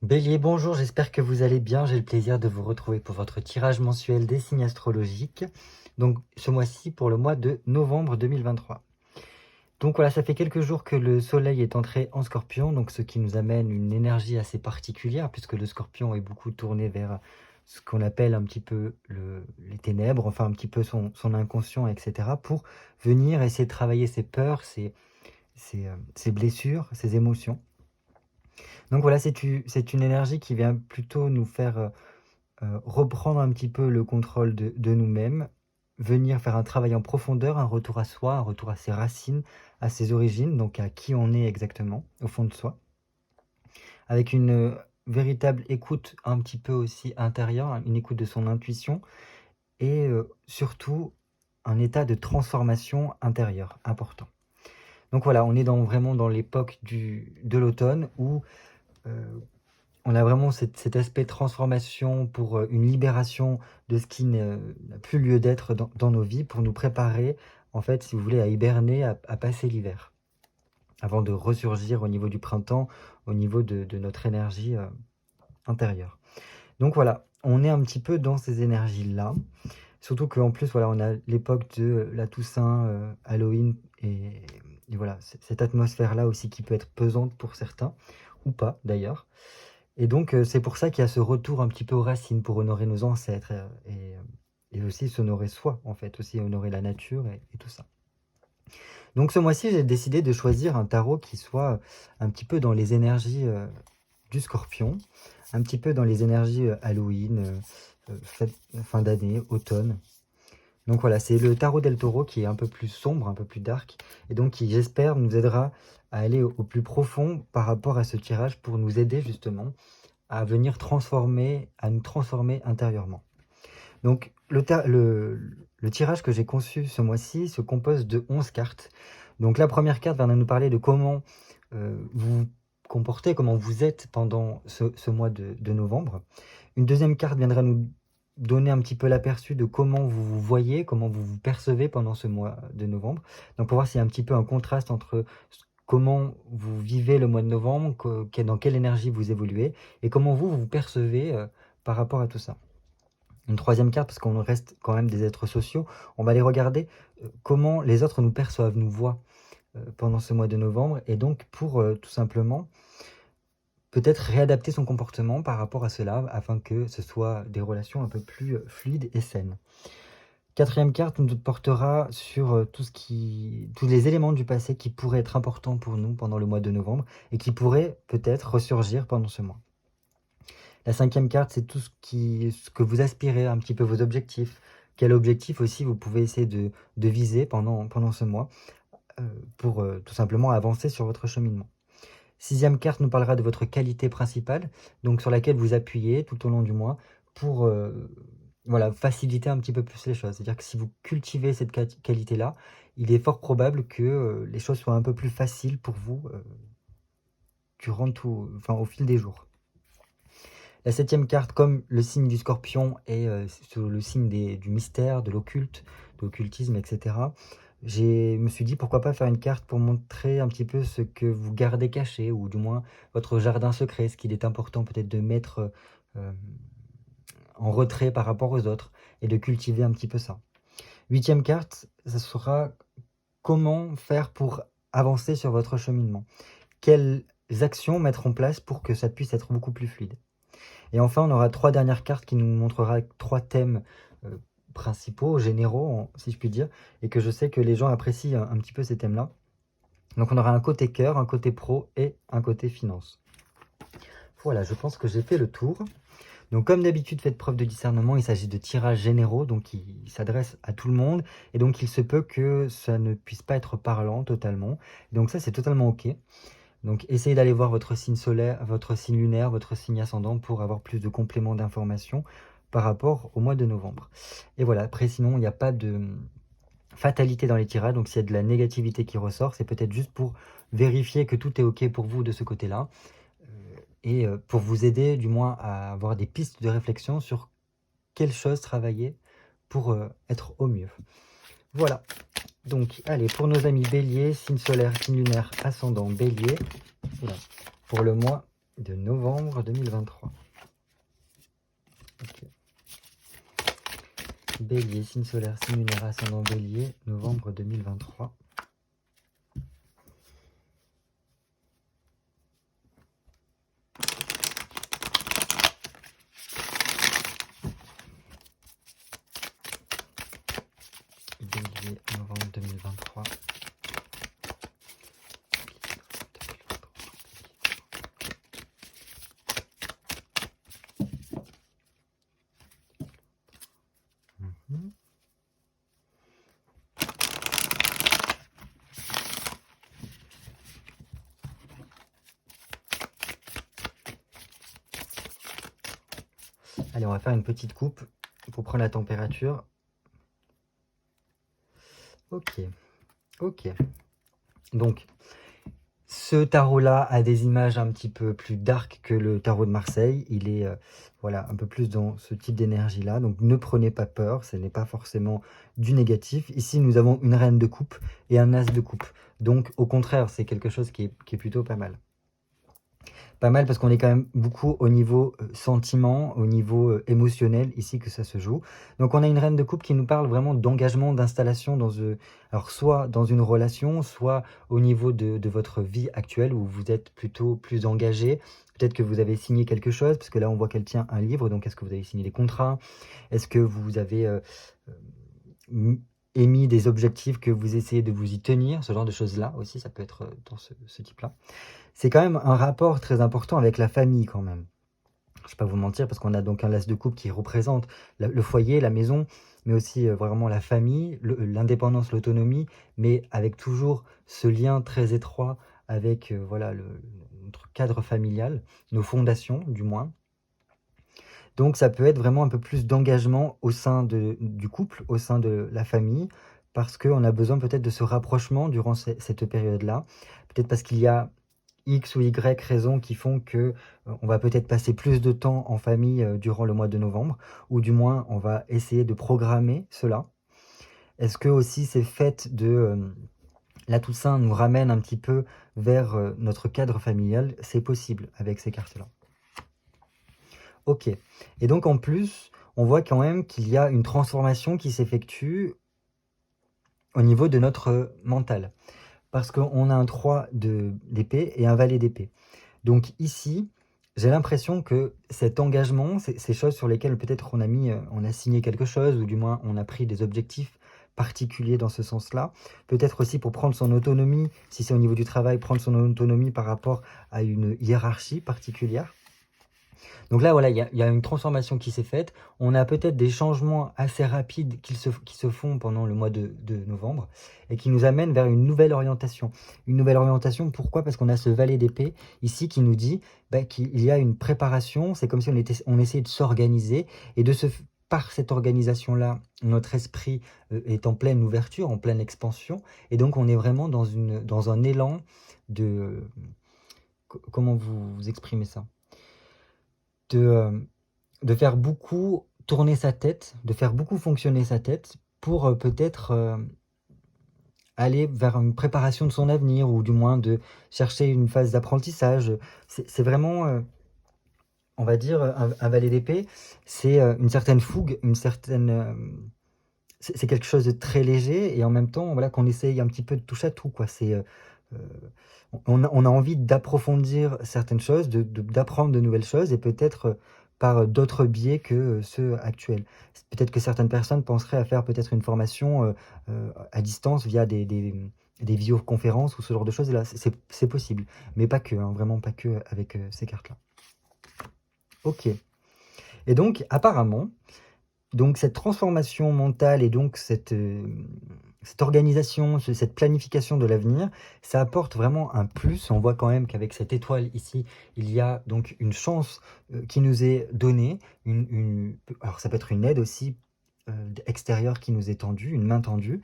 Bélier, bonjour, j'espère que vous allez bien. J'ai le plaisir de vous retrouver pour votre tirage mensuel des signes astrologiques. Donc ce mois-ci pour le mois de novembre 2023. Donc voilà, ça fait quelques jours que le soleil est entré en scorpion, donc ce qui nous amène une énergie assez particulière puisque le scorpion est beaucoup tourné vers ce qu'on appelle un petit peu les ténèbres, enfin un petit peu son inconscient, etc. pour venir essayer de travailler ses peurs, ses blessures, ses émotions. Donc voilà, c'est une énergie qui vient plutôt nous faire reprendre un petit peu le contrôle de nous-mêmes, venir faire un travail en profondeur, un retour à soi, un retour à ses racines, à ses origines, donc à qui on est exactement, au fond de soi, avec une véritable écoute un petit peu aussi intérieure, une écoute de son intuition, et surtout un état de transformation intérieure important. Donc voilà, on est vraiment dans l'époque de l'automne où on a vraiment cet aspect transformation pour une libération de ce qui n'a plus lieu d'être dans nos vies, pour nous préparer, en fait, si vous voulez, à hiberner, à passer l'hiver, avant de ressurgir au niveau du printemps, au niveau de notre énergie intérieure. Donc voilà, on est un petit peu dans ces énergies-là, surtout qu'en plus, voilà, on a l'époque de la Toussaint, Halloween, et voilà, cette atmosphère-là aussi qui peut être pesante pour certains, ou pas d'ailleurs. Et donc, c'est pour ça qu'il y a ce retour un petit peu aux racines pour honorer nos ancêtres, et aussi s'honorer soi, en fait, aussi honorer la nature et tout ça. Donc ce mois-ci, j'ai décidé de choisir un tarot qui soit un petit peu dans les énergies du Scorpion, un petit peu dans les énergies Halloween, fin d'année, automne. Donc voilà, c'est le tarot del Toro qui est un peu plus sombre, un peu plus dark, et donc qui, j'espère, nous aidera à aller au plus profond par rapport à ce tirage pour nous aider justement à venir nous transformer intérieurement. Donc le tirage que j'ai conçu ce mois-ci se compose de 11 cartes. Donc la première carte va nous parler de comment vous vous comportez, comment vous êtes pendant ce mois de novembre. Une deuxième carte viendra nous donner un petit peu l'aperçu de comment vous vous voyez, comment vous vous percevez pendant ce mois de novembre. Donc pour voir s'il y a un petit peu un contraste entre comment vous vivez le mois de novembre, dans quelle énergie vous évoluez, et comment vous vous percevez par rapport à tout ça. Une troisième carte, parce qu'on reste quand même des êtres sociaux, on va aller regarder comment les autres nous perçoivent, nous voient pendant ce mois de novembre, et donc pour tout simplement peut-être réadapter son comportement par rapport à cela, afin que ce soit des relations un peu plus fluides et saines. Quatrième carte nous portera sur tous les éléments du passé qui pourraient être importants pour nous pendant le mois de novembre et qui pourraient peut-être ressurgir pendant ce mois. La cinquième carte, c'est tout ce que vous aspirez, un petit peu vos objectifs. Quel objectif aussi vous pouvez essayer de viser pendant ce mois pour tout simplement avancer sur votre cheminement. Sixième carte nous parlera de votre qualité principale, donc sur laquelle vous appuyez tout au long du mois pour voilà, faciliter un petit peu plus les choses. C'est-à-dire que si vous cultivez cette qualité-là, il est fort probable que les choses soient un peu plus faciles pour vous au fil des jours. La septième carte, comme le signe du Scorpion est sur le signe du mystère, de l'occulte, de l'occultisme, etc. Je me suis dit pourquoi pas faire une carte pour montrer un petit peu ce que vous gardez caché, ou du moins votre jardin secret, ce qu'il est important peut-être de mettre en retrait par rapport aux autres, et de cultiver un petit peu ça. Huitième carte, ça sera comment faire pour avancer sur votre cheminement. Quelles actions mettre en place pour que ça puisse être beaucoup plus fluide. Et enfin, on aura 3 dernières cartes qui nous montrera 3 thèmes principaux, généraux, si je puis dire, et que je sais que les gens apprécient un petit peu ces thèmes-là. Donc on aura un côté cœur, un côté pro et un côté finance. Voilà, je pense que j'ai fait le tour. Donc comme d'habitude, faites preuve de discernement, il s'agit de tirages généraux, donc ils s'adressent à tout le monde, et donc il se peut que ça ne puisse pas être parlant totalement. Donc ça, c'est totalement OK. Donc essayez d'aller voir votre signe solaire, votre signe lunaire, votre signe ascendant pour avoir plus de compléments d'informations par rapport au mois de novembre. Et voilà, après sinon, il n'y a pas de fatalité dans les tirages, donc s'il y a de la négativité qui ressort, c'est peut-être juste pour vérifier que tout est OK pour vous de ce côté-là, et pour vous aider du moins à avoir des pistes de réflexion sur quelles choses travailler pour être au mieux. Voilà, donc allez, pour nos amis béliers, signe solaire, signe lunaire, ascendant bélier, voilà, pour le mois de novembre 2023. Ok. Bélier, signe solaire, signe lunaire, ascendant Bélier, novembre 2023. Bélier, novembre 2023. Mhm. Allez, on va faire une petite coupe pour prendre la température. Ok, ok. Donc, ce tarot-là a des images un petit peu plus dark que le tarot de Marseille. Il est voilà, un peu plus dans ce type d'énergie-là. Donc, ne prenez pas peur, ce n'est pas forcément du négatif. Ici, nous avons une reine de coupe et un as de coupe. Donc, au contraire, c'est quelque chose qui est plutôt pas mal. Pas mal parce qu'on est quand même beaucoup au niveau sentiment, au niveau émotionnel ici que ça se joue. Donc on a une reine de coupe qui nous parle vraiment d'engagement, d'installation dans alors soit dans une relation, soit au niveau de votre vie actuelle où vous êtes plutôt plus engagé. Peut-être que vous avez signé quelque chose, parce que là on voit qu'elle tient un livre, donc est-ce que vous avez signé des contrats? Est-ce que vous avez émis des objectifs que vous essayez de vous y tenir? Ce genre de choses-là aussi, ça peut être dans ce type-là. C'est quand même un rapport très important avec la famille quand même. Je ne vais pas vous mentir parce qu'on a donc un as de coupe qui représente le foyer, la maison, mais aussi vraiment la famille, l'indépendance, l'autonomie, mais avec toujours ce lien très étroit avec voilà, notre cadre familial, nos fondations du moins. Donc ça peut être vraiment un peu plus d'engagement au sein du couple, au sein de la famille, parce qu'on a besoin peut-être de ce rapprochement durant cette période-là. Peut-être parce qu'il y a X ou Y raisons qui font que on va peut-être passer plus de temps en famille durant le mois de novembre, ou du moins on va essayer de programmer cela. Est-ce que aussi ces fêtes de la Toussaint nous ramènent un petit peu vers notre cadre familial? C'est possible avec ces cartes-là. Ok. Et donc en plus, on voit quand même qu'il y a une transformation qui s'effectue au niveau de notre mental. Parce qu'on a un 3 d'épée et un valet d'épée. Donc ici, j'ai l'impression que cet engagement, ces choses sur lesquelles peut-être on a signé quelque chose, ou du moins on a pris des objectifs particuliers dans ce sens-là, peut-être aussi pour prendre son autonomie, si c'est au niveau du travail, prendre son autonomie par rapport à une hiérarchie particulière. Donc là, voilà, il y a une transformation qui s'est faite. On a peut-être des changements assez rapides qui se font pendant le mois de novembre et qui nous amènent vers une nouvelle orientation. Une nouvelle orientation, pourquoi? Parce qu'on a ce valet d'épée ici qui nous dit qu'il y a une préparation. C'est comme si on essayait de s'organiser et par cette organisation-là, notre esprit est en pleine ouverture, en pleine expansion. Et donc, on est vraiment dans un élan de... Comment vous exprimez ça? De faire beaucoup tourner sa tête, de faire beaucoup fonctionner sa tête pour peut-être aller vers une préparation de son avenir, ou du moins de chercher une phase d'apprentissage. C'est vraiment, on va dire, un valet d'épée, c'est une certaine fougue, une certaine... c'est quelque chose de très léger, et en même temps, voilà, qu'on essaye un petit peu de toucher à tout, quoi. On a envie d'approfondir certaines choses, d'apprendre de nouvelles choses, et peut-être par d'autres biais que ceux actuels. Peut-être que certaines personnes penseraient à faire peut-être une formation à distance via des visioconférences ou ce genre de choses, et là, c'est possible. Mais pas que, hein, vraiment pas que avec ces cartes-là. Ok. Et donc, apparemment, donc cette transformation mentale et donc cette organisation, cette planification de l'avenir, ça apporte vraiment un plus. On voit quand même qu'avec cette étoile ici, il y a donc une chance qui nous est donnée. Alors ça peut être une aide aussi extérieure qui nous est tendue, une main tendue,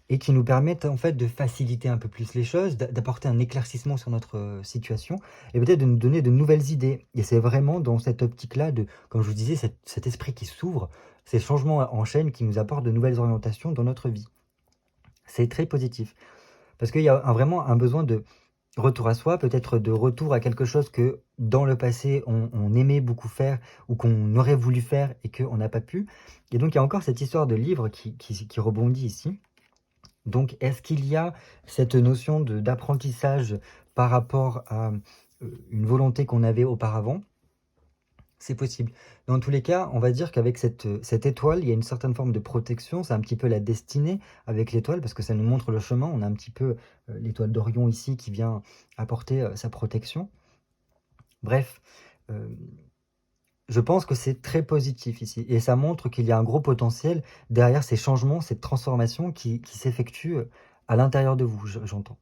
et qui nous permettent en fait de faciliter un peu plus les choses, d'apporter un éclaircissement sur notre situation, et peut-être de nous donner de nouvelles idées. Et c'est vraiment dans cette optique-là, comme je vous disais, cet esprit qui s'ouvre, ces changements en chaîne qui nous apportent de nouvelles orientations dans notre vie. C'est très positif. Parce qu'il y a vraiment un besoin retour à soi, peut-être de retour à quelque chose que dans le passé on aimait beaucoup faire ou qu'on aurait voulu faire et qu'on n'a pas pu. Et donc il y a encore cette histoire de livre qui rebondit ici. Donc est-ce qu'il y a cette notion d'apprentissage par rapport à une volonté qu'on avait auparavant? C'est possible. Dans tous les cas, on va dire qu'avec cette étoile, il y a une certaine forme de protection. C'est un petit peu la destinée avec l'étoile, parce que ça nous montre le chemin. On a un petit peu l'étoile d'Orion ici qui vient apporter sa protection. Bref, euh, je pense que c'est très positif ici. Et ça montre qu'il y a un gros potentiel derrière ces changements, cette transformation qui s'effectue à l'intérieur de vous, j'entends.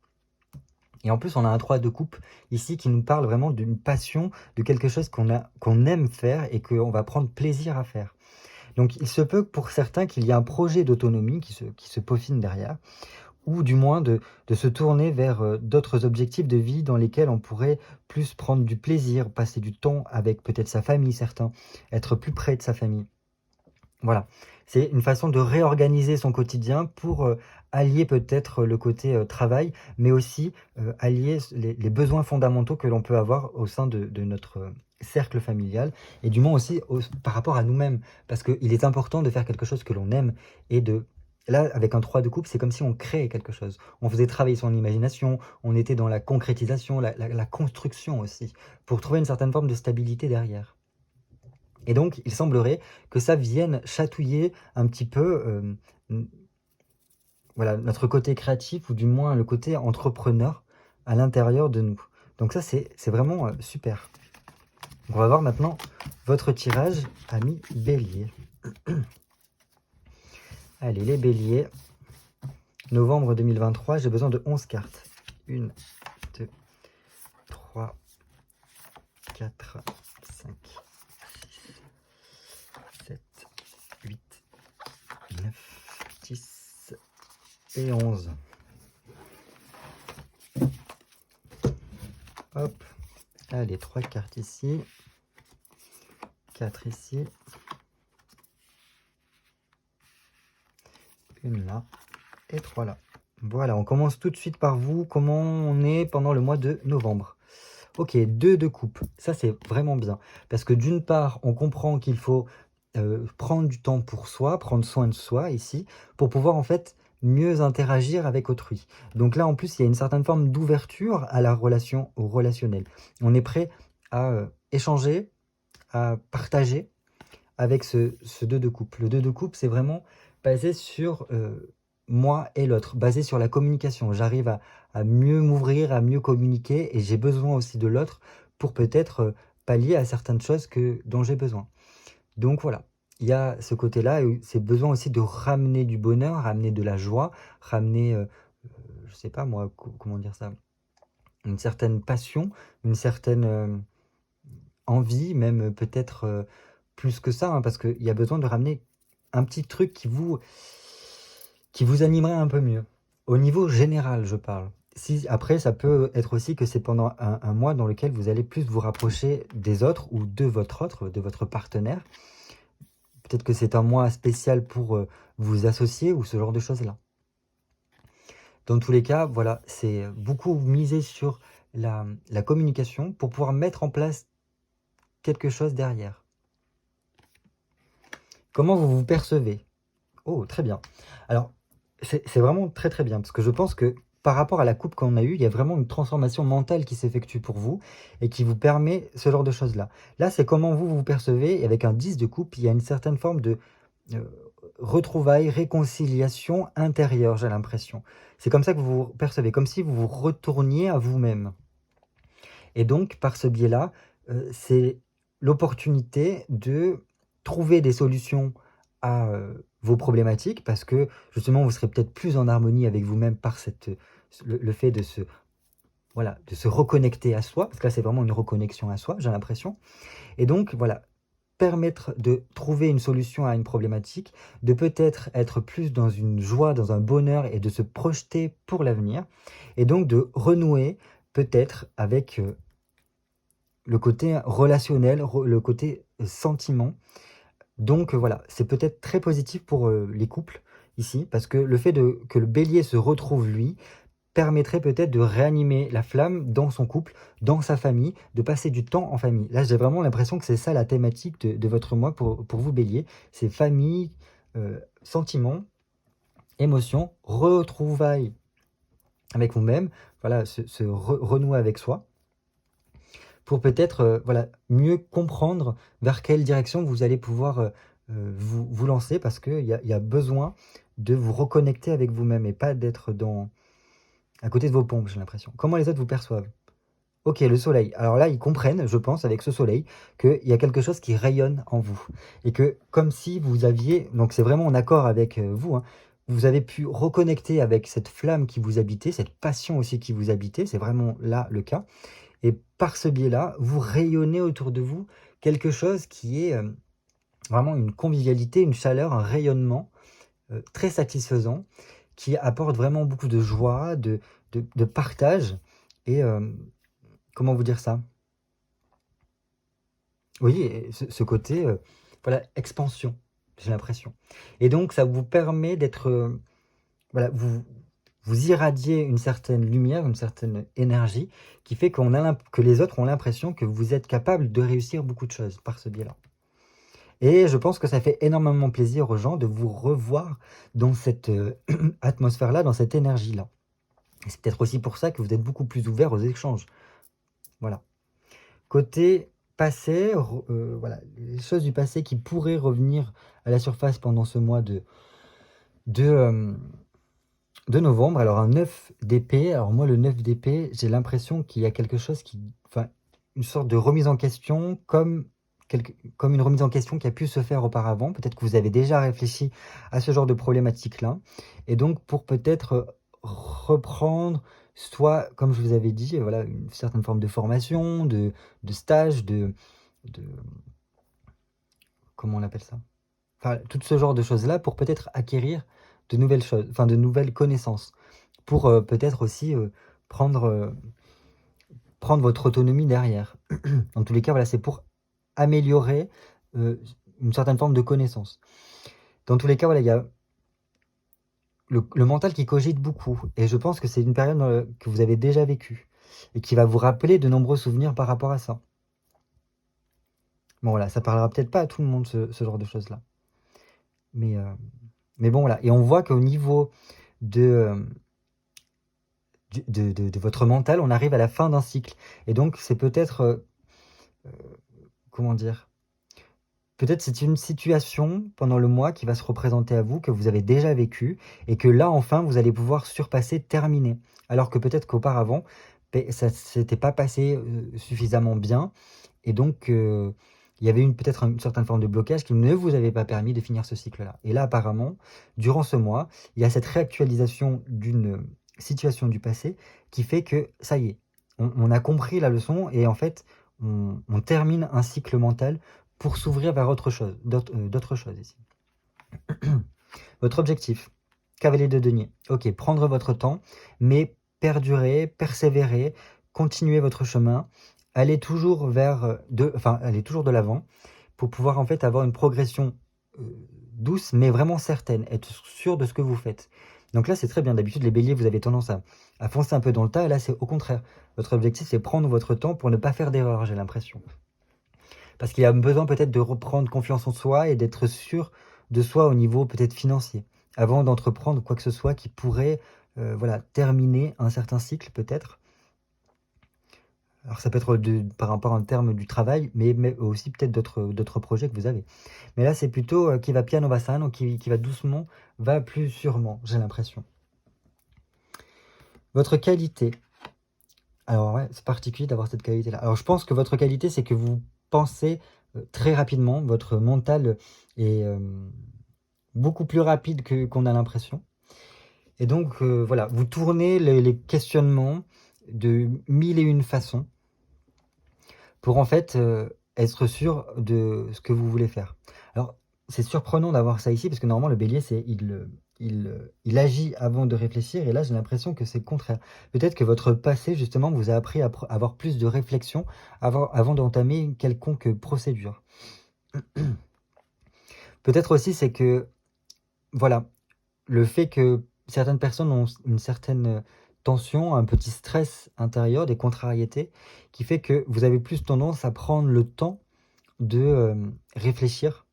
Et en plus, on a un 3 de coupe ici qui nous parle vraiment d'une passion, de quelque chose qu'on aime faire et qu'on va prendre plaisir à faire. Donc il se peut pour certains qu'il y ait un projet d'autonomie qui se peaufine derrière, ou du moins de se tourner vers d'autres objectifs de vie dans lesquels on pourrait plus prendre du plaisir, passer du temps avec peut-être sa famille, certains, être plus près de sa famille. Voilà, c'est une façon de réorganiser son quotidien pour allier peut-être le côté travail, mais aussi allier les besoins fondamentaux que l'on peut avoir au sein de notre cercle familial, et du moins aussi par rapport à nous-mêmes, parce qu'il est important de faire quelque chose que l'on aime, et de... Là, avec un 3 de coupe, c'est comme si on créait quelque chose. On faisait travailler son imagination, on était dans la concrétisation, la construction aussi, pour trouver une certaine forme de stabilité derrière. Et donc, il semblerait que ça vienne chatouiller un petit peu voilà, notre côté créatif, ou du moins le côté entrepreneur à l'intérieur de nous. Donc ça, c'est vraiment super. On va voir maintenant votre tirage, ami Bélier. Allez, les Béliers, novembre 2023, j'ai besoin de 11 cartes. 1, 2, 3, 4, 5, 7, 8, 9, 10 et 11. Hop, allez, 3 cartes ici, 4 ici, une là et 3 là. Voilà, on commence tout de suite par vous. Comment on est pendant le mois de novembre? Ok, 2 de coupe, ça c'est vraiment bien. Parce que d'une part, on comprend qu'il faut prendre du temps pour soi, prendre soin de soi ici, pour pouvoir en fait mieux interagir avec autrui. Donc là en plus, il y a une certaine forme d'ouverture à la relation, au relationnel. On est prêt à échanger, à partager avec ce 2 de coupe. Le 2 de coupe, c'est vraiment basé sur moi et l'autre, basé sur la communication. J'arrive à mieux m'ouvrir, à mieux communiquer, et j'ai besoin aussi de l'autre pour peut-être pallier à certaines choses dont j'ai besoin. Donc voilà, il y a ce côté-là, et c'est besoin aussi de ramener du bonheur, ramener de la joie, ramener, je sais pas moi, comment dire ça, une certaine passion, une certaine envie, même peut-être plus que ça, hein, parce qu'il y a besoin de ramener un petit truc qui vous animerait un peu mieux. Au niveau général, je parle. Si, après, ça peut être aussi que c'est pendant un mois dans lequel vous allez plus vous rapprocher des autres ou de votre partenaire. Peut-être que c'est un mois spécial pour vous associer ou ce genre de choses-là. Dans tous les cas, voilà, c'est beaucoup miser sur la communication pour pouvoir mettre en place quelque chose derrière. Comment vous vous percevez? Oh, très bien. Alors, c'est vraiment très très bien, parce que je pense que par rapport à la coupe qu'on a eue, il y a vraiment une transformation mentale qui s'effectue pour vous et qui vous permet ce genre de choses-là. Là, c'est comment vous vous percevez, et avec un 10 de coupe, il y a une certaine forme de euh, retrouvailles, réconciliation intérieure, j'ai l'impression. C'est comme ça que vous vous percevez, comme si vous vous retourniez à vous-même. Et donc, par ce biais-là, c'est l'opportunité de trouver des solutions à vos problématiques, parce que justement, vous serez peut-être plus en harmonie avec vous-même par le fait voilà, de se reconnecter à soi, parce que là, c'est vraiment une reconnexion à soi, j'ai l'impression. Et donc, voilà, permettre de trouver une solution à une problématique, de peut-être être plus dans une joie, dans un bonheur, et de se projeter pour l'avenir, et donc de renouer peut-être avec le côté relationnel, le côté sentiment. Donc voilà, c'est peut-être très positif pour les couples ici, parce que le fait que le bélier se retrouve lui, permettrait peut-être de réanimer la flamme dans son couple, dans sa famille, de passer du temps en famille. Là, j'ai vraiment l'impression que c'est ça la thématique de votre mois pour vous, Bélier. C'est famille, sentiments, émotions, retrouvailles avec vous-même, voilà, renouer avec soi, pour peut-être voilà, mieux comprendre vers quelle direction vous allez pouvoir vous lancer, parce qu'il y a besoin de vous reconnecter avec vous-même et pas d'être à côté de vos pompes, j'ai l'impression. Comment les autres vous perçoivent? Ok, le soleil. Alors là, ils comprennent, je pense, avec ce soleil, qu'il y a quelque chose qui rayonne en vous. Et que, comme si vous aviez, donc c'est vraiment en accord avec vous, hein, vous avez pu reconnecter avec cette flamme qui vous habitait, cette passion aussi qui vous habitait, c'est vraiment là le cas. Et par ce biais-là, vous rayonnez autour de vous quelque chose qui est vraiment une convivialité, une chaleur, un rayonnement très satisfaisant, qui apporte vraiment beaucoup de joie, de partage, et comment vous dire ça? Oui, et ce côté, voilà, expansion, j'ai l'impression. Et donc ça vous permet d'être, voilà, vous irradiez une certaine lumière, une certaine énergie qui fait que les autres ont l'impression que vous êtes capable de réussir beaucoup de choses par ce biais-là. Et je pense que ça fait énormément plaisir aux gens de vous revoir dans cette atmosphère-là, dans cette énergie-là. Et c'est peut-être aussi pour ça que vous êtes beaucoup plus ouvert aux échanges. Voilà. Côté passé, voilà, les choses du passé qui pourraient revenir à la surface pendant ce mois de novembre. Alors un 9 d'épée, alors moi le 9 d'épée, j'ai l'impression qu'il y a quelque chose enfin, une sorte de remise en question, comme une remise en question qui a pu se faire auparavant. Peut-être que vous avez déjà réfléchi à ce genre de problématique-là. Et donc pour peut-être reprendre, soit, comme je vous avais dit, voilà, une certaine forme de formation, de stage, comment on appelle ça? Enfin, tout ce genre de choses-là pour peut-être acquérir de nouvelles choses, enfin de nouvelles connaissances, pour peut-être aussi prendre, prendre votre autonomie derrière. Dans tous les cas, voilà, c'est pour améliorer une certaine forme de connaissance. Dans tous les cas, voilà, il y a le mental qui cogite beaucoup, et je pense que c'est une période que vous avez déjà vécue, et qui va vous rappeler de nombreux souvenirs par rapport à ça. Bon voilà, ça parlera peut-être pas à tout le monde ce genre de choses-là. Mais bon voilà, et on voit qu'au niveau de votre mental, on arrive à la fin d'un cycle. Et donc c'est peut-être, comment dire? Peut-être c'est une situation pendant le mois qui va se représenter à vous, que vous avez déjà vécu, et que là enfin vous allez pouvoir surpasser, terminer. Alors que peut-être qu'auparavant, ça s'était pas passé suffisamment bien, et donc il y avait peut-être une certaine forme de blocage qui ne vous avait pas permis de finir ce cycle-là. Et là apparemment, durant ce mois, il y a cette réactualisation d'une situation du passé qui fait que ça y est, on a compris la leçon, et en fait on termine un cycle mental pour s'ouvrir vers autre chose, d'autres choses ici. Votre objectif, cavalier de denier. Ok, prendre votre temps, mais perdurer, persévérer, continuer votre chemin, aller toujours aller toujours de l'avant, pour pouvoir en fait avoir une progression douce, mais vraiment certaine, être sûr de ce que vous faites. Donc là, c'est très bien. D'habitude, les béliers, vous avez tendance à foncer un peu dans le tas, et là, c'est au contraire. Votre objectif, c'est prendre votre temps pour ne pas faire d'erreur, j'ai l'impression. Parce qu'il y a besoin peut-être de reprendre confiance en soi et d'être sûr de soi au niveau peut-être financier, avant d'entreprendre quoi que ce soit qui pourrait voilà, terminer un certain cycle peut-être. Alors ça peut être par rapport en termes du travail, mais aussi peut-être d'autres projets que vous avez. Mais là, c'est plutôt qui va piano va sano, qui va doucement, va plus sûrement, j'ai l'impression. Votre qualité. Alors ouais, c'est particulier d'avoir cette qualité-là. Alors je pense que votre qualité, c'est que vous pensez très rapidement. Votre mental est beaucoup plus rapide qu'on a l'impression. Et donc voilà, vous tournez les questionnements de mille et une façons pour en fait être sûr de ce que vous voulez faire. Alors c'est surprenant d'avoir ça ici, parce que normalement le bélier, il agit avant de réfléchir, et là j'ai l'impression que c'est le contraire. Peut-être que votre passé justement vous a appris à avoir plus de réflexion avant d'entamer une quelconque procédure. Peut-être aussi c'est que, voilà, le fait que certaines personnes ont une certaine tension, un petit stress intérieur, des contrariétés, qui fait que vous avez plus tendance à prendre le temps de réfléchir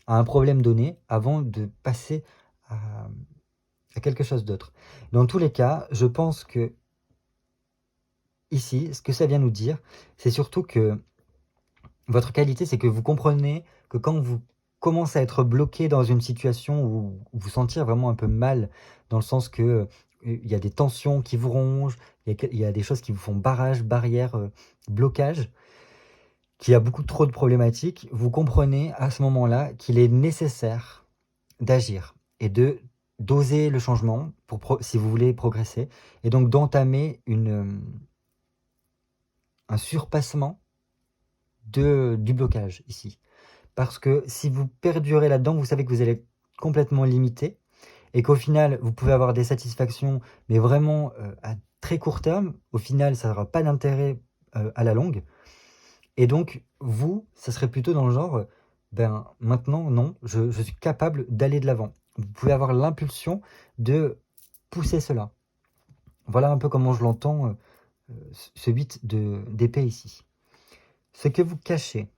à un problème donné avant de passer à quelque chose d'autre. Dans tous les cas, je pense que ici, ce que ça vient nous dire, c'est surtout que votre qualité, c'est que vous comprenez que quand vous commencez à être bloqué dans une situation où vous sentir vraiment un peu mal, dans le sens que il y a des tensions qui vous rongent, il y a des choses qui vous font barrage, barrière, blocage, qu'il y a beaucoup trop de problématiques, vous comprenez à ce moment-là qu'il est nécessaire d'agir et d'oser le changement si vous voulez progresser, et donc d'entamer un surpassement du blocage ici. Parce que si vous perdurez là-dedans, vous savez que vous allez être complètement limité et qu'au final, vous pouvez avoir des satisfactions, mais vraiment à très court terme. Au final, ça n'aura pas d'intérêt à la longue. Et donc, vous, ça serait plutôt dans le genre, ben maintenant, non, je suis capable d'aller de l'avant. Vous pouvez avoir l'impulsion de pousser cela. Voilà un peu comment je l'entends, ce 8 d'épée ici. Ce que vous cachez,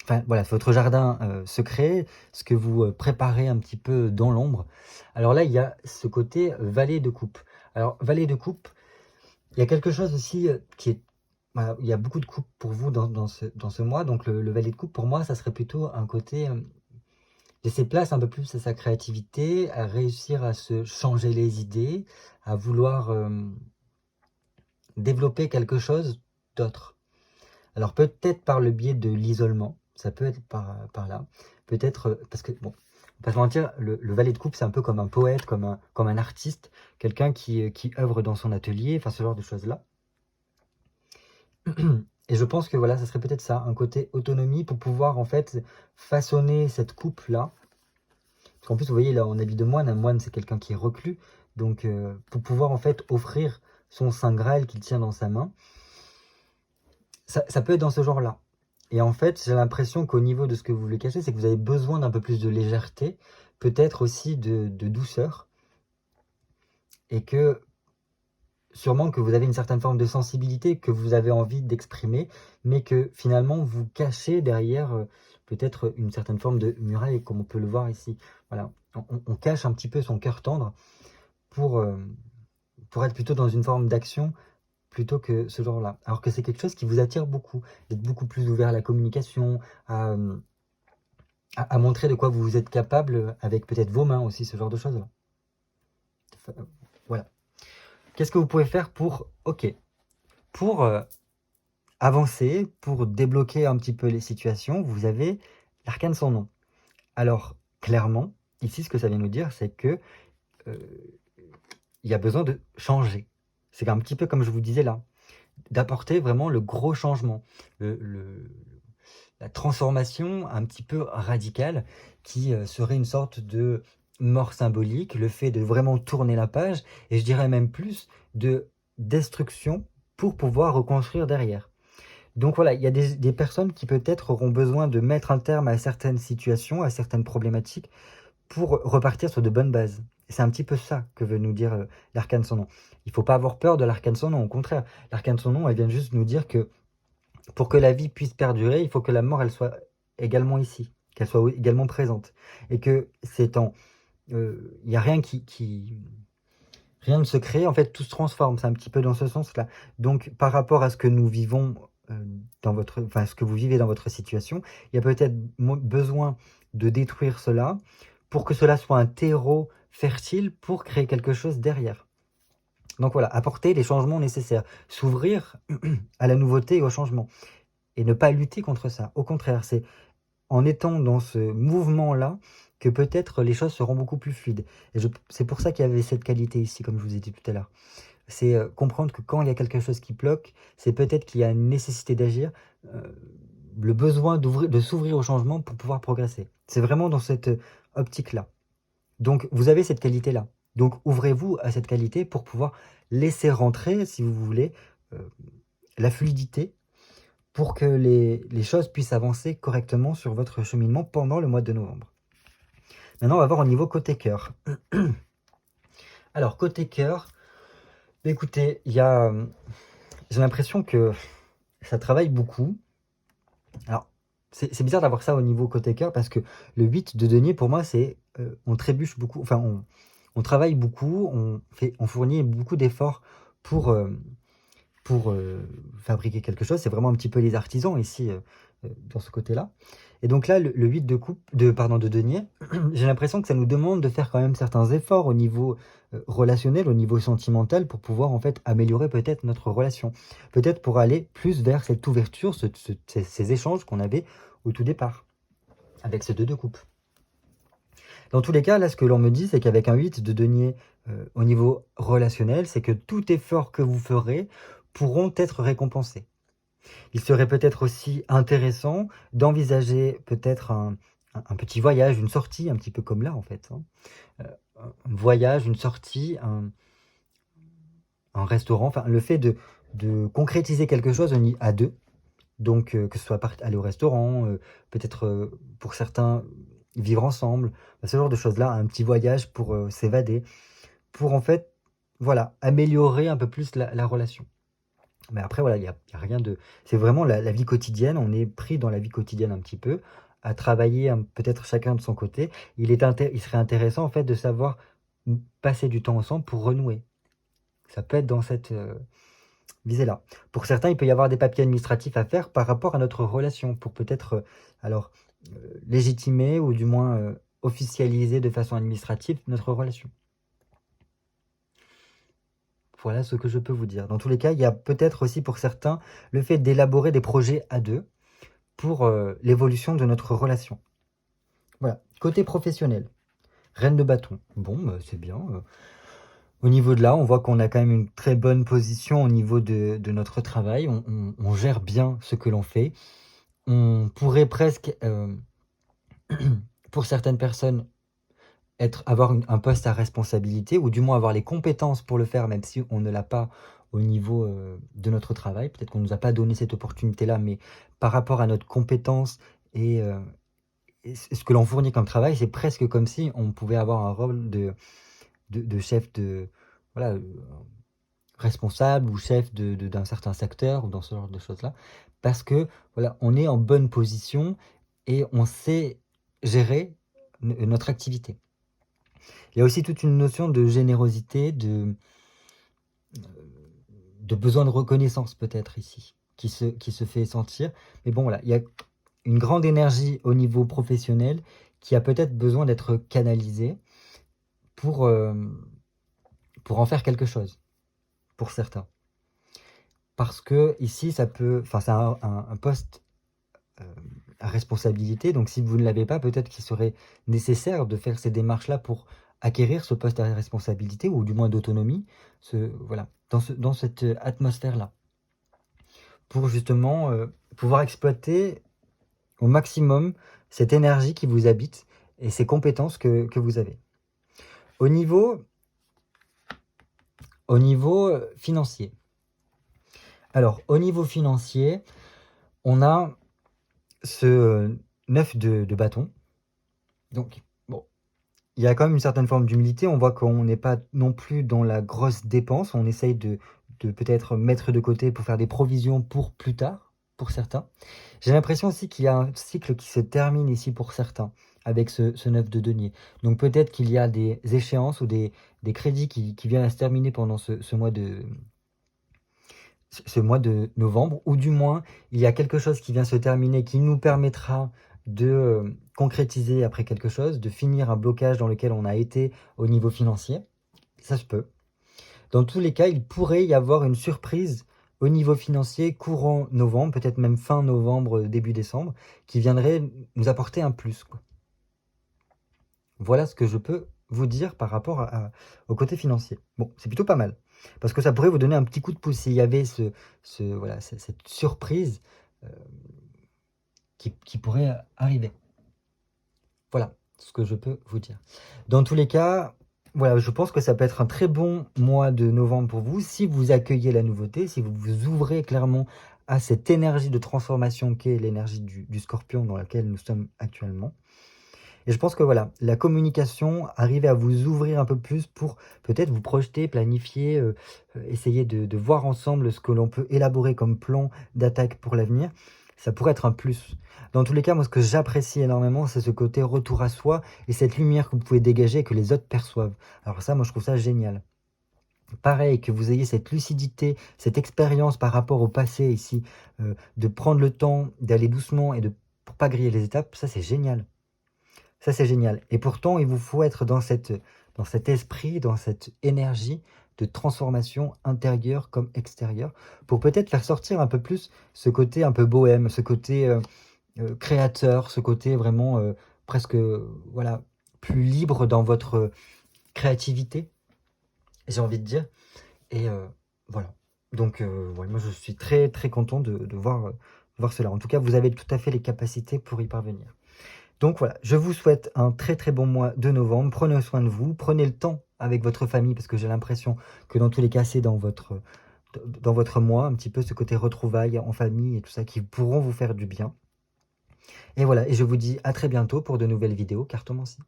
enfin voilà, votre jardin secret, ce que vous préparez un petit peu dans l'ombre. Alors là, il y a ce côté vallée de coupe. Alors, vallée de coupe, il y a quelque chose aussi qui est... Voilà, il y a beaucoup de coupes pour vous dans ce mois. Donc, le valet de coupe, pour moi, ça serait plutôt un côté... laisser place un peu plus à sa créativité, à réussir à se changer les idées, à vouloir développer quelque chose d'autre. Alors peut-être par le biais de l'isolement, ça peut être par là, peut-être parce que, bon, on va pas se mentir, le valet de coupe, c'est un peu comme un poète, comme un artiste, quelqu'un qui œuvre dans son atelier, enfin ce genre de choses-là. Et je pense que voilà, ça serait peut-être ça, un côté autonomie pour pouvoir en fait façonner cette coupe-là. Parce qu'en plus, vous voyez, là, en habit de moine, un moine, c'est quelqu'un qui est reclus. Donc, pour pouvoir en fait offrir son Saint Graal qu'il tient dans sa main, ça peut être dans ce genre-là. Et en fait, j'ai l'impression qu'au niveau de ce que vous voulez cacher, c'est que vous avez besoin d'un peu plus de légèreté, peut-être aussi de douceur, et que sûrement que vous avez une certaine forme de sensibilité que vous avez envie d'exprimer, mais que finalement vous cachez derrière peut-être une certaine forme de muraille, comme on peut le voir ici. Voilà, on cache un petit peu son cœur tendre pour être plutôt dans une forme d'action plutôt que ce genre-là. Alors que c'est quelque chose qui vous attire beaucoup, d'être beaucoup plus ouvert à la communication, à montrer de quoi vous êtes capable avec peut-être vos mains aussi, ce genre de choses-là. Voilà. Qu'est-ce que vous pouvez faire pour avancer, pour débloquer un petit peu les situations? Vous avez l'arcane sans nom. Alors, clairement, ici, ce que ça vient nous dire, c'est que il y a besoin de changer. C'est un petit peu comme je vous disais là, d'apporter vraiment le gros changement, la transformation un petit peu radicale qui serait une sorte de mort symbolique, le fait de vraiment tourner la page, et je dirais même plus de destruction pour pouvoir reconstruire derrière. Donc voilà, il y a des personnes qui peut-être auront besoin de mettre un terme à certaines situations, à certaines problématiques, pour repartir sur de bonnes bases. C'est un petit peu ça que veut nous dire l'arcane sans nom. Il ne faut pas avoir peur de l'arcane sans nom, au contraire. L'arcane sans nom, elle vient juste nous dire que pour que la vie puisse perdurer, il faut que la mort, elle soit également ici, qu'elle soit également présente. Et que c'est il n'y a rien rien ne se crée, en fait, tout se transforme. C'est un petit peu dans ce sens-là. Donc, par rapport à ce que nous vivons ce que vous vivez dans votre situation, il y a peut-être besoin de détruire cela pour que cela soit un terreau fertile pour créer quelque chose derrière. Donc voilà, apporter les changements nécessaires, s'ouvrir à la nouveauté et au changement, et ne pas lutter contre ça. Au contraire, c'est en étant dans ce mouvement-là que peut-être les choses seront beaucoup plus fluides. Et c'est pour ça qu'il y avait cette qualité ici, comme je vous ai dit tout à l'heure. C'est comprendre que quand il y a quelque chose qui bloque, c'est peut-être qu'il y a une nécessité d'agir, le besoin de s'ouvrir au changement pour pouvoir progresser. C'est vraiment dans cette optique-là. Donc, vous avez cette qualité-là. Donc, ouvrez-vous à cette qualité pour pouvoir laisser rentrer, si vous voulez, la fluidité pour que les choses puissent avancer correctement sur votre cheminement pendant le mois de novembre. Maintenant, on va voir au niveau côté cœur. Alors, côté cœur, écoutez, j'ai l'impression que ça travaille beaucoup. Alors, c'est bizarre d'avoir ça au niveau côté cœur parce que le 8 de denier, pour moi, c'est on trébuche beaucoup, enfin, on travaille beaucoup, on fournit beaucoup d'efforts pour, pour fabriquer quelque chose. C'est vraiment un petit peu les artisans ici, dans ce côté-là. Et donc là, le 8 de denier, j'ai l'impression que ça nous demande de faire quand même certains efforts au niveau relationnel, au niveau sentimental, pour pouvoir en fait améliorer peut-être notre relation. Peut-être pour aller plus vers cette ouverture, ces échanges qu'on avait au tout départ, avec ce 2 de coupe. Dans tous les cas, là, ce que l'on me dit, c'est qu'avec un 8 de denier au niveau relationnel, c'est que tout effort que vous ferez pourront être récompensés. Il serait peut-être aussi intéressant d'envisager peut-être un petit voyage, une sortie, un petit peu comme là en fait, hein. Un voyage, une sortie, un restaurant, enfin le fait de concrétiser quelque chose à deux, donc que ce soit aller au restaurant, peut-être pour certains vivre ensemble, ce genre de choses-là, un petit voyage pour s'évader, pour en fait, voilà, améliorer un peu plus la relation. Mais après, voilà, y a rien de. C'est vraiment la vie quotidienne. On est pris dans la vie quotidienne un petit peu, à travailler peut-être chacun de son côté. Il serait intéressant en fait de savoir passer du temps ensemble pour renouer. Ça peut être dans cette visée-là. Pour certains, il peut y avoir des papiers administratifs à faire par rapport à notre relation, pour peut-être alors légitimer ou du moins officialiser de façon administrative notre relation. Voilà ce que je peux vous dire. Dans tous les cas, il y a peut-être aussi pour certains le fait d'élaborer des projets à deux pour l'évolution de notre relation. Voilà. Côté professionnel, reine de bâton. Bon, bah, c'est bien. Au niveau de là, on voit qu'on a quand même une très bonne position au niveau de notre travail. On gère bien ce que l'on fait. On pourrait presque, pour certaines personnes, avoir un poste à responsabilité, ou du moins avoir les compétences pour le faire, même si on ne l'a pas au niveau de notre travail. Peut-être qu'on ne nous a pas donné cette opportunité-là, mais par rapport à notre compétence et, ce que l'on fournit comme travail, c'est presque comme si on pouvait avoir un rôle de chef de voilà, responsable ou chef d'un certain secteur ou dans ce genre de choses-là, parce que voilà, on est en bonne position et on sait gérer notre activité. Il y a aussi toute une notion de générosité, de besoin de reconnaissance peut-être ici, qui se fait sentir. Mais bon, voilà, il y a une grande énergie au niveau professionnel qui a peut-être besoin d'être canalisée pour en faire quelque chose, pour certains. Parce que ici, c'est un poste à responsabilité. Donc si vous ne l'avez pas, peut-être qu'il serait nécessaire de faire ces démarches-là pour acquérir ce poste à responsabilité, ou du moins d'autonomie, voilà, dans cette atmosphère-là. Pour justement pouvoir exploiter au maximum cette énergie qui vous habite et ces compétences que vous avez. Au niveau financier. Alors, au niveau financier, on a ce 9 de bâton. Donc, bon, il y a quand même une certaine forme d'humilité. On voit qu'on n'est pas non plus dans la grosse dépense. On essaye de peut-être mettre de côté pour faire des provisions pour plus tard, pour certains. J'ai l'impression aussi qu'il y a un cycle qui se termine ici pour certains, avec ce 9 de denier. Donc peut-être qu'il y a des échéances ou des crédits qui viennent à se terminer pendant ce mois de novembre, ou du moins il y a quelque chose qui vient se terminer qui nous permettra de concrétiser après quelque chose, de finir un blocage dans lequel on a été au niveau financier. Ça se peut. Dans tous les cas, il pourrait y avoir une surprise au niveau financier courant novembre, peut-être même fin novembre, début décembre, qui viendrait nous apporter un plus, quoi. Voilà ce que je peux vous dire par rapport au côté financier. Bon, c'est plutôt pas mal, parce que ça pourrait vous donner un petit coup de pouce s'il y avait voilà, cette surprise qui pourrait arriver. Voilà ce que je peux vous dire. Dans tous les cas, voilà, je pense que ça peut être un très bon mois de novembre pour vous, si vous accueillez la nouveauté, si vous vous ouvrez clairement à cette énergie de transformation qu'est l'énergie du Scorpion dans laquelle nous sommes actuellement. Et je pense que voilà, la communication, arriver à vous ouvrir un peu plus pour peut-être vous projeter, planifier, essayer de voir ensemble ce que l'on peut élaborer comme plan d'attaque pour l'avenir, ça pourrait être un plus. Dans tous les cas, moi, ce que j'apprécie énormément, c'est ce côté retour à soi et cette lumière que vous pouvez dégager et que les autres perçoivent. Alors ça, moi, je trouve ça génial. Pareil, que vous ayez cette lucidité, cette expérience par rapport au passé ici, de prendre le temps d'aller doucement et pour pas griller les étapes, ça c'est génial. Ça c'est génial. Et pourtant, il vous faut être dans cet esprit, dans cette énergie de transformation intérieure comme extérieure, pour peut-être faire sortir un peu plus ce côté un peu bohème, ce côté créateur, ce côté vraiment presque voilà, plus libre dans votre créativité, j'ai envie de dire. Et voilà. Donc ouais, moi je suis très très content de voir cela. En tout cas, vous avez tout à fait les capacités pour y parvenir. Donc voilà, je vous souhaite un très très bon mois de novembre. Prenez soin de vous, prenez le temps avec votre famille, parce que j'ai l'impression que dans tous les cas, c'est dans votre mois, un petit peu ce côté retrouvailles en famille et tout ça qui pourront vous faire du bien. Et voilà, et je vous dis à très bientôt pour de nouvelles vidéos cartomancie.